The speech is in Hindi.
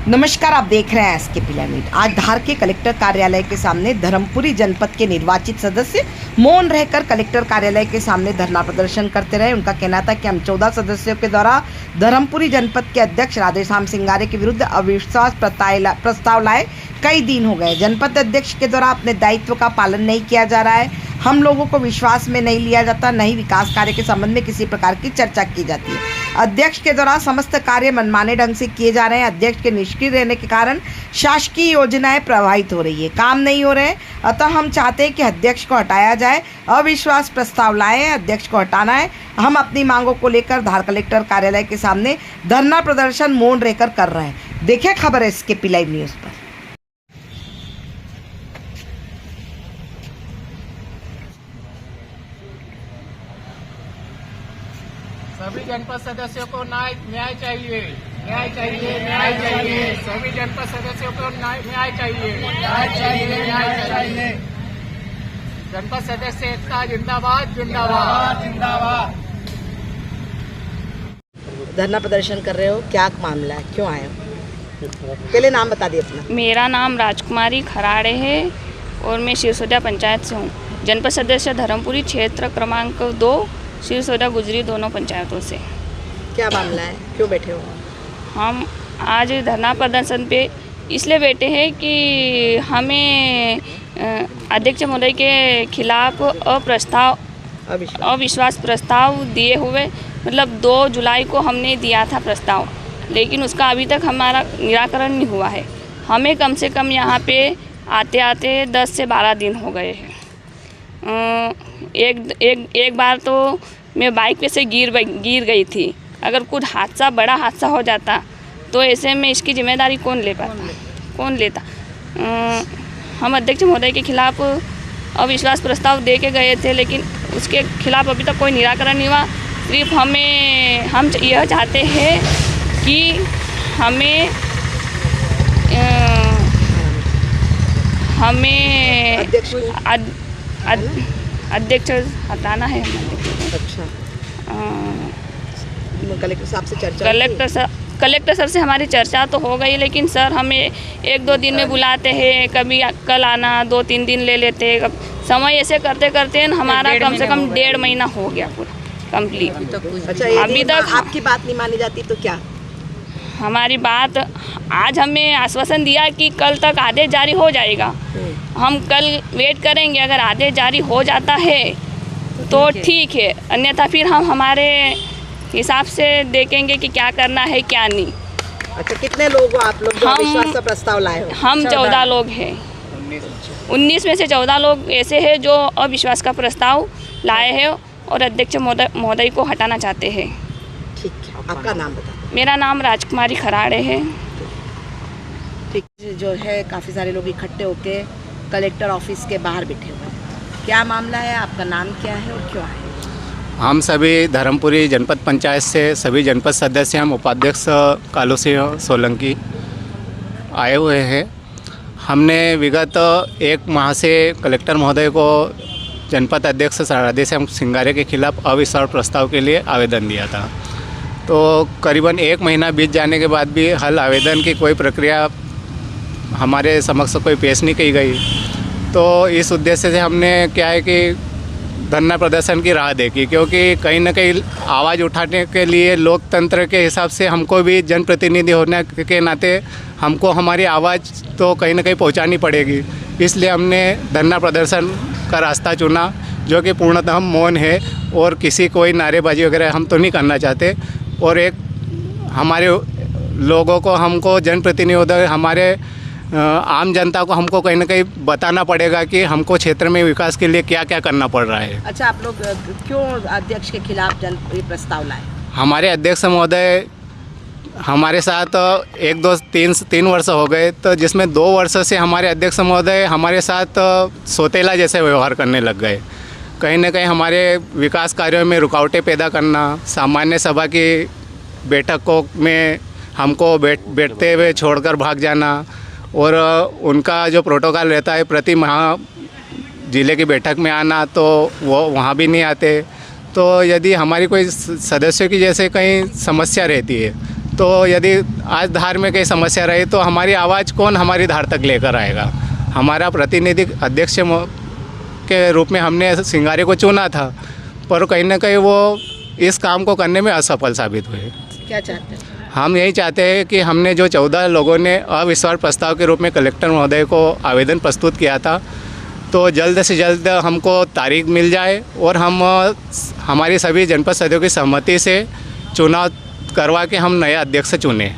नमस्कार, आप देख रहे हैं एसके न्यूज। आज धार के कलेक्टर कार्यालय के सामने धर्मपुरी जनपद के निर्वाचित सदस्य मौन रहकर कलेक्टर कार्यालय के सामने धरना प्रदर्शन करते रहे। उनका कहना था कि हम 14 सदस्यों के द्वारा धर्मपुरी जनपद के अध्यक्ष राधेश्याम सिंगारे के विरुद्ध अविश्वास प्रस्ताव लाए कई दिन हो गए। जनपद अध्यक्ष के द्वारा अपने दायित्व का पालन नहीं किया जा रहा है। हम लोगों को विश्वास में नहीं लिया जाता, नहीं विकास कार्य के संबंध में किसी प्रकार की चर्चा की जाती है। अध्यक्ष के द्वारा समस्त कार्य मनमाने ढंग से किए जा रहे हैं। अध्यक्ष के निष्क्रिय रहने के कारण शासकीय योजनाएं प्रभावित हो रही है, काम नहीं हो रहे हैं। अतः हम चाहते हैं कि अध्यक्ष को हटाया जाए, अविश्वास प्रस्ताव लाए हैं, अध्यक्ष को हटाना है। हम अपनी मांगों को लेकर धार कलेक्टर कार्यालय के सामने धरना प्रदर्शन मौन रहकर कर रहे हैं। देखिए खबर है एसके लाइव न्यूज़ पर। सभी जनपद सदस्यों को न्याय चाहिए, न्याय चाहिए, न्याय चाहिए। सभी जनपद सदस्यों को न्याय चाहिए, न्याय चाहिए, न्याय चाहिए। जनपद सदस्य एकता जिंदाबाद, जिंदाबाद, जिंदाबाद। धरना प्रदर्शन कर रहे हो, क्या मामला है, क्यों आए हो? पहले नाम बता दिए अपना। मेरा नाम राजकुमारी खराड़े है और मैं सिरसोदा पंचायत से हूँ। जनपद सदस्य धर्मपुरी क्षेत्र क्रमांक 2 सिरसोदा गुजरी दोनों पंचायतों से। क्या मामला है, क्यों बैठे हो? हम आज धरना प्रदर्शन पे इसलिए बैठे हैं कि हमें अध्यक्ष महोदय के खिलाफ अविश्वास प्रस्ताव दिए हुए, मतलब 2 जुलाई को हमने दिया था प्रस्ताव, लेकिन उसका अभी तक हमारा निराकरण नहीं हुआ है। हमें कम से कम यहाँ पे आते आते 10 से 12 दिन हो गए हैं। एक बार तो मैं बाइक पे से गिर गई थी। अगर कुछ बड़ा हादसा हो जाता तो ऐसे में इसकी जिम्मेदारी कौन लेता? हम अध्यक्ष महोदय के खिलाफ अविश्वास प्रस्ताव दे के गए थे, लेकिन उसके खिलाफ अभी तक कोई निराकरण नहीं हुआ। सिर्फ हम यह चाहते हैं कि हमें अध्यक्ष हटाना है। अच्छा, कलेक्टर साहब से चर्चा? कलेक्टर सर से हमारी चर्चा तो हो गई, लेकिन सर हमें 1-2 दिन में बुलाते हैं, कभी कल आना, 2-3 दिन ले लेते हैं। समय ऐसे करते करते हमारा कम से कम 1.5 महीना हो गया पूरा कंप्लीट। अच्छा, अभी तक आपकी बात नहीं मानी जाती तो क्या? हमारी बात, आज हमें आश्वासन दिया कि कल तक आदेश जारी हो जाएगा। हम कल वेट करेंगे, अगर आदेश जारी हो जाता है तो ठीक है, अन्यथा फिर हम हमारे हिसाब से देखेंगे कि क्या करना है क्या नहीं। अच्छा, कितने लोग हो आप लोग जो अविश्वास का प्रस्ताव लाए हो? हम 14 लोग हैं। 19 में से 14 लोग ऐसे हैं जो अविश्वास का प्रस्ताव लाए हैं और अध्यक्ष महोदय को हटाना चाहते हैं। ठीक है, आपका नाम बता। मेरा नाम राजकुमारी खराड़े है। ठीक, जो है काफ़ी सारे लोग इकट्ठे होके कलेक्टर ऑफिस के बाहर बैठे हुए हैं। क्या मामला है, आपका नाम क्या है और क्यों आए? हम सभी धर्मपुरी जनपद पंचायत से सभी जनपद सदस्य, हम उपाध्यक्ष कालू सिंह सोलंकी आए हुए हैं। हमने विगत 1 माह से कलेक्टर महोदय को जनपद अध्यक्ष राधेश्याम सिंगारे के खिलाफ अविश्वास प्रस्ताव के लिए आवेदन दिया था। तो करीबन 1 महीना बीत जाने के बाद भी हल आवेदन की कोई प्रक्रिया हमारे समक्ष कोई पेश नहीं की गई। तो इस उद्देश्य से हमने क्या है कि धरना प्रदर्शन की राह देखी, क्योंकि कहीं ना कहीं आवाज़ उठाने के लिए लोकतंत्र के हिसाब से हमको भी जनप्रतिनिधि होने के नाते हमको हमारी आवाज़ तो कहीं ना कहीं पहुंचानी पड़ेगी। इसलिए हमने धरना प्रदर्शन का रास्ता चुना, जो कि पूर्णतः मौन है और किसी कोई नारेबाजी वगैरह हम तो नहीं करना चाहते। और एक हमारे लोगों को, हमको जनप्रतिनिधि, हमारे आम जनता को हमको कहीं ना कहीं बताना पड़ेगा कि हमको क्षेत्र में विकास के लिए क्या क्या करना पड़ रहा है। अच्छा, आप लोग क्यों अध्यक्ष के खिलाफ ये प्रस्ताव लाए? हमारे अध्यक्ष महोदय हमारे साथ 1-2-3 वर्ष हो गए, तो जिसमें 2 वर्ष से हमारे अध्यक्ष महोदय हमारे साथ सौतेला जैसे व्यवहार करने लग गए। कहीं ना कहीं हमारे विकास कार्यों में रुकावटें पैदा करना, सामान्य सभा की बैठकों में हमको बैठते हुए छोड़कर भाग जाना, और उनका जो प्रोटोकॉल रहता है प्रति माह ज़िले की बैठक में आना, तो वो वहाँ भी नहीं आते। तो यदि हमारी कोई सदस्यों की जैसे कहीं समस्या रहती है तो यदि आज धार में कोई समस्या रही तो हमारी आवाज़ कौन हमारी धार तक लेकर आएगा। हमारा प्रतिनिधि अध्यक्ष के रूप में हमने सिंगारे को चुना था, पर कहीं ना कहीं वो इस काम को करने में असफल साबित हुए। क्या चाहते हैं? हम यही चाहते हैं कि हमने जो 14 लोगों ने अविश्वास प्रस्ताव के रूप में कलेक्टर महोदय को आवेदन प्रस्तुत किया था, तो जल्द से जल्द हमको तारीख मिल जाए और हम हमारी सभी जनपद सदस्यों की सहमति से चुनाव करवा के हम नया अध्यक्ष चुनें।